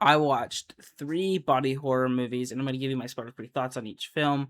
I watched 3 body horror movies, and I'm gonna give you my spoiler-free thoughts on each film.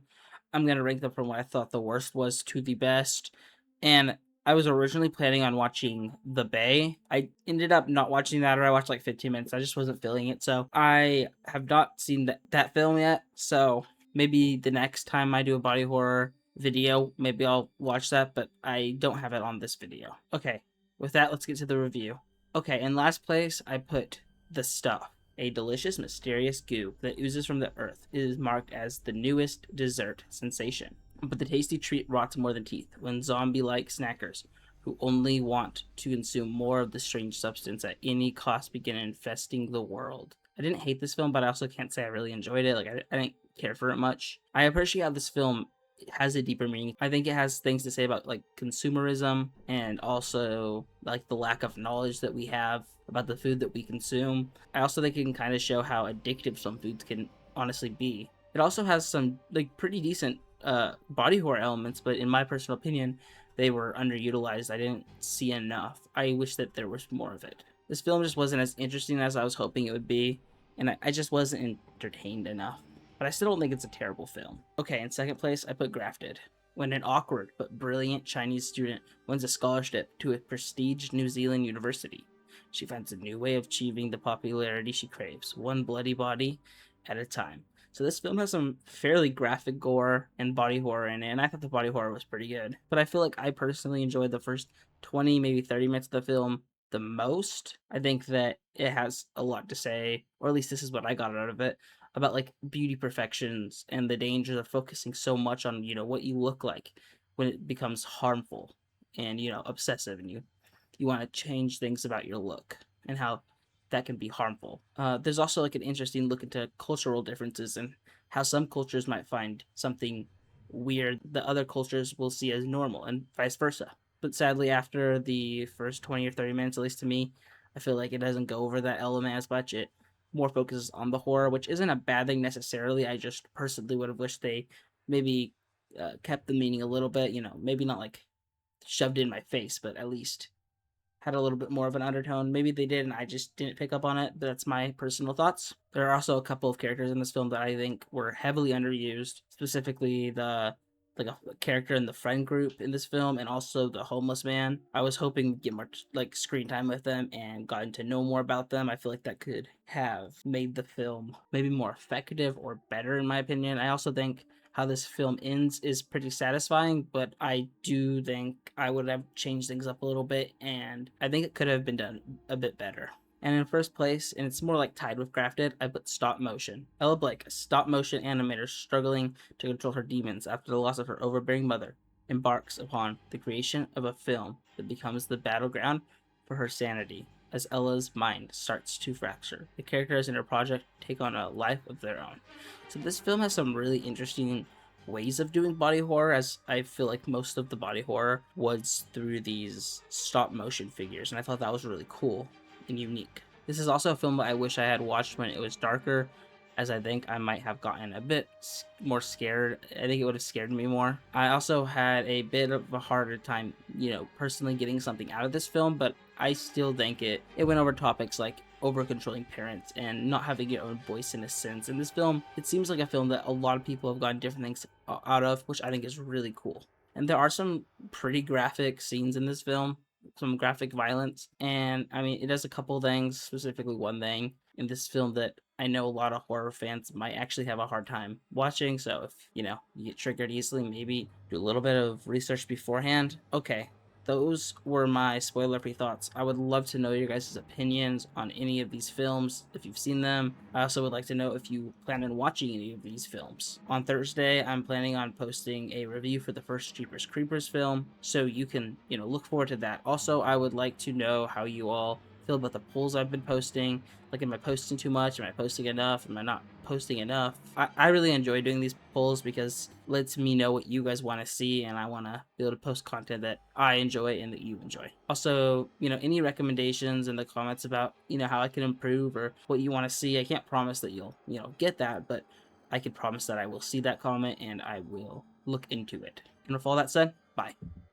I'm gonna rank them from what I thought the worst was to the best, and I was originally planning on watching The Bay. I ended up not watching that, or I watched, like, 15 minutes. I just wasn't feeling it, so I have not seen that film yet, so maybe the next time I do a body horror video, maybe I'll watch that, but I don't have it on this video. Okay, with that, let's get to the review. Okay, in last place, I put The Stuff. A delicious, mysterious goo that oozes from the earth. It is marked as the newest dessert sensation. But the tasty treat rots more than teeth when zombie-like snackers who only want to consume more of the strange substance at any cost begin infesting the world. I didn't hate this film, but I also can't say I really enjoyed it. Like, I didn't care for it much. I appreciate how this film has a deeper meaning. I think it has things to say about like consumerism and also like the lack of knowledge that we have about the food that we consume. I also think it can kind of show how addictive some foods can honestly be. It also has some like pretty decent body horror elements, but in my personal opinion, they were underutilized. I didn't see enough. I wish that there was more of it. This film just wasn't as interesting as I was hoping it would be, and I just wasn't entertained enough. But I still don't think it's a terrible film. Okay, in second place, I put Grafted. When an awkward but brilliant Chinese student wins a scholarship to a prestige New Zealand university, she finds a new way of achieving the popularity she craves, one bloody body at a time. So this film has some fairly graphic gore and body horror in it, and I thought the body horror was pretty good. But I feel like I personally enjoyed the first 20, maybe 30 minutes of the film the most. I think that it has a lot to say, or at least this is what I got out of it, about like beauty perfections and the dangers of focusing so much on, what you look like when it becomes harmful and, obsessive, and you want to change things about your look and how that can be harmful. There's also like an interesting look into cultural differences and how some cultures might find something weird that other cultures will see as normal and vice versa. But sadly, after the first 20 or 30 minutes, at least to me, I feel like it doesn't go over that element as much. It more focuses on the horror, which isn't a bad thing necessarily. I just personally would have wished they maybe kept the meaning a little bit, maybe not like shoved in my face, but at least had a little bit more of an undertone. Maybe they did, and I just didn't pick up on it. But that's my personal thoughts. There are also a couple of characters in this film that I think were heavily underused, specifically the like a character in the friend group in this film, and also the homeless man. I was hoping to get more like screen time with them and gotten to know more about them. I feel like that could have made the film maybe more effective or better, in my opinion. I also think how this film ends is pretty satisfying, but I do think I would have changed things up a little bit, and I think it could have been done a bit better. And in first place, and it's more like tied with Grafted, I put stop motion. Ella Blake, a stop motion animator struggling to control her demons after the loss of her overbearing mother, embarks upon the creation of a film that becomes the battleground for her sanity as Ella's mind starts to fracture. The characters in her project take on a life of their own. So this film has some really interesting ways of doing body horror, as I feel like most of the body horror was through these stop motion figures, and I thought that was really cool and unique. This is also a film that I wish I had watched when it was darker, as I think I might have gotten a bit more scared. I think it would have scared me more. I also had a bit of a harder time, personally getting something out of this film, but I still think it went over topics like over controlling parents and not having your own voice in a sense. In this film, it seems like a film that a lot of people have gotten different things out of, which I think is really cool. And there are some pretty graphic scenes in this film, some graphic violence, and I mean, it does a couple things, specifically one thing in this film that I know a lot of horror fans might actually have a hard time watching. So if you get triggered easily, maybe do a little bit of research beforehand. Okay, those were my spoiler-free thoughts. I would love to know your guys' opinions on any of these films, if you've seen them. I also would like to know if you plan on watching any of these films. On Thursday, I'm planning on posting a review for the first Jeepers Creepers film, so you can, look forward to that. Also, I would like to know how you all feel about the polls I've been posting. Like, am I posting too much? Am I posting enough? Am I not posting enough? I really enjoy doing these polls because it lets me know what you guys want to see, and I want to be able to post content that I enjoy and that you enjoy. Also, any recommendations in the comments about, how I can improve or what you want to see. I can't promise that you'll, get that, but I can promise that I will see that comment and I will look into it. And with all that said, bye.